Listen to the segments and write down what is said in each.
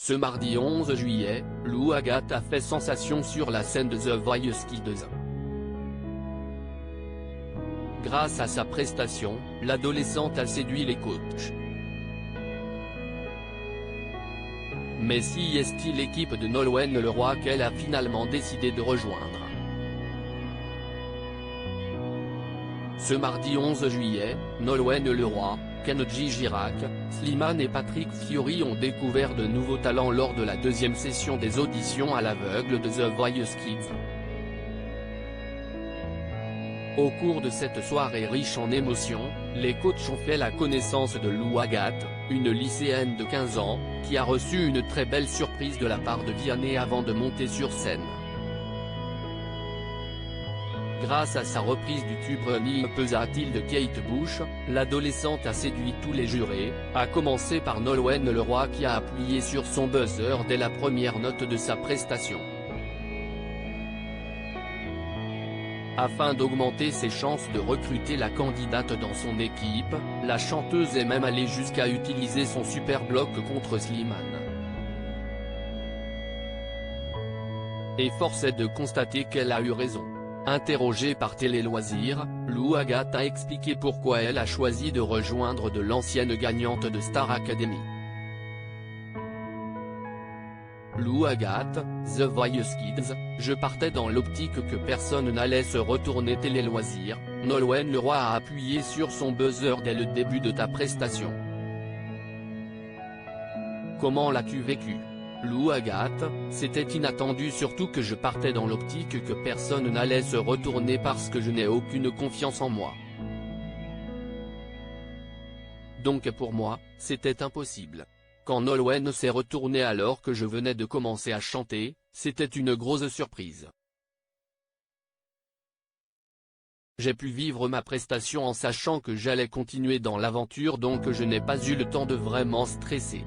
Ce mardi 11 juillet, Lou Agathe a fait sensation sur la scène de The Voice Kids. Grâce à sa prestation, l'adolescente a séduit les coachs. Mais si est-il l'équipe de Nolwenn Leroy qu'elle a finalement décidé de rejoindre? Ce mardi 11 juillet, Nolwenn Leroy, Kenji Girac, Slimane et Patrick Fiori ont découvert de nouveaux talents lors de la deuxième session des auditions à l'aveugle de The Voice Kids. Au cours de cette soirée riche en émotions, les coachs ont fait la connaissance de Lou Agathe, une lycéenne de 15 ans, qui a reçu une très belle surprise de la part de Vianney avant de monter sur scène. Grâce à sa reprise du tube Running Pesat-il de Kate Bush, l'adolescente a séduit tous les jurés, à commencer par Nolwenn Leroy qui a appuyé sur son buzzer dès la première note de sa prestation. Afin d'augmenter ses chances de recruter la candidate dans son équipe, la chanteuse est même allée jusqu'à utiliser son super bloc contre Slimane. Et force est de constater qu'elle a eu raison. Interrogée par Télé Loisirs, Lou Agathe a expliqué pourquoi elle a choisi de rejoindre de l'ancienne gagnante de Star Academy. Lou Agathe, The Voice Kids, je partais dans l'optique que personne n'allait se retourner. Télé Loisirs, Nolwenn Leroy a appuyé sur son buzzer dès le début de ta prestation. Comment l'as-tu vécu? Lou Agathe, c'était inattendu surtout que je partais dans l'optique que personne n'allait se retourner parce que je n'ai aucune confiance en moi. Donc pour moi, c'était impossible. Quand Nolwenn s'est retournée alors que je venais de commencer à chanter, c'était une grosse surprise. J'ai pu vivre ma prestation en sachant que j'allais continuer dans l'aventure donc je n'ai pas eu le temps de vraiment stresser.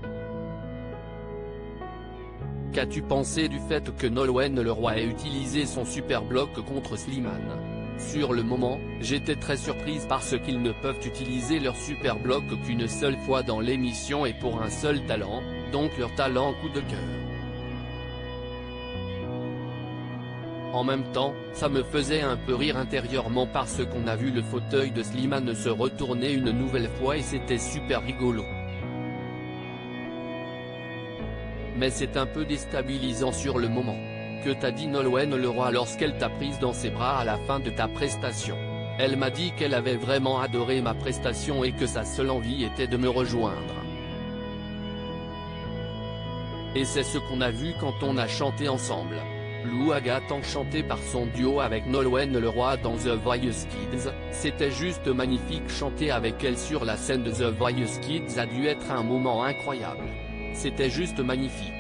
Qu'as-tu pensé du fait que Nolwenn Leroy ait utilisé son super bloc contre Slimane? Sur le moment, j'étais très surprise parce qu'ils ne peuvent utiliser leur super bloc qu'une seule fois dans l'émission et pour un seul talent, donc leur talent coup de cœur. En même temps, ça me faisait un peu rire intérieurement parce qu'on a vu le fauteuil de Slimane se retourner une nouvelle fois et c'était super rigolo. Mais c'est un peu déstabilisant sur le moment. Que t'a dit Nolwenn Leroy lorsqu'elle t'a prise dans ses bras à la fin de ta prestation? Elle m'a dit qu'elle avait vraiment adoré ma prestation et que sa seule envie était de me rejoindre. Et c'est ce qu'on a vu quand on a chanté ensemble. Lou Agathe enchantée par son duo avec Nolwenn Leroy dans The Voice Kids, c'était juste magnifique. Chanter avec elle sur la scène de The Voice Kids a dû être un moment incroyable. C'était juste magnifique.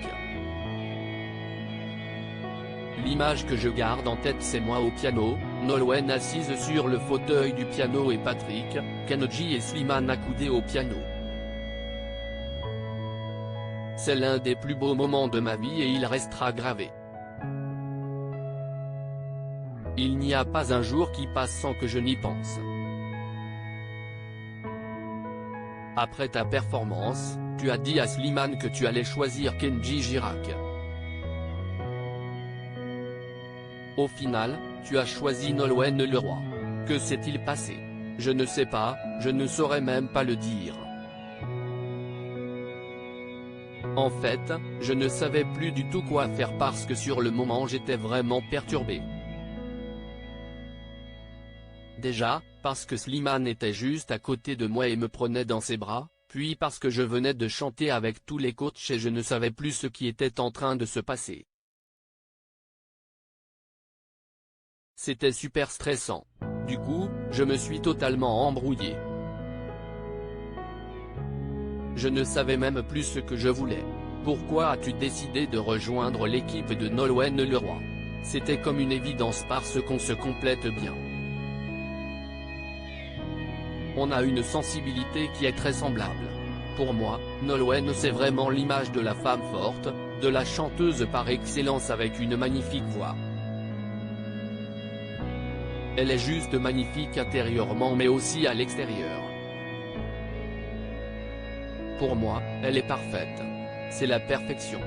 L'image que je garde en tête c'est moi au piano, Nolwenn assise sur le fauteuil du piano et Patrick, Kenji et Slimane accoudés au piano. C'est l'un des plus beaux moments de ma vie et il restera gravé. Il n'y a pas un jour qui passe sans que je n'y pense. Après ta performance, tu as dit à Slimane que tu allais choisir Kenji Girac. Au final, tu as choisi Nolwenn Leroy. Que s'est-il passé? Je ne sais pas, je ne saurais même pas le dire. En fait, je ne savais plus du tout quoi faire parce que sur le moment j'étais vraiment perturbé. Déjà, parce que Slimane était juste à côté de moi et me prenait dans ses bras, puis parce que je venais de chanter avec tous les coachs et je ne savais plus ce qui était en train de se passer. C'était super stressant. Du coup, je me suis totalement embrouillé. Je ne savais même plus ce que je voulais. Pourquoi as-tu décidé de rejoindre l'équipe de Nolwenn Leroy? C'était comme une évidence parce qu'on se complète bien. On a une sensibilité qui est très semblable. Pour moi, Nolwenn c'est vraiment l'image de la femme forte, de la chanteuse par excellence avec une magnifique voix. Elle est juste magnifique intérieurement mais aussi à l'extérieur. Pour moi, elle est parfaite. C'est la perfection.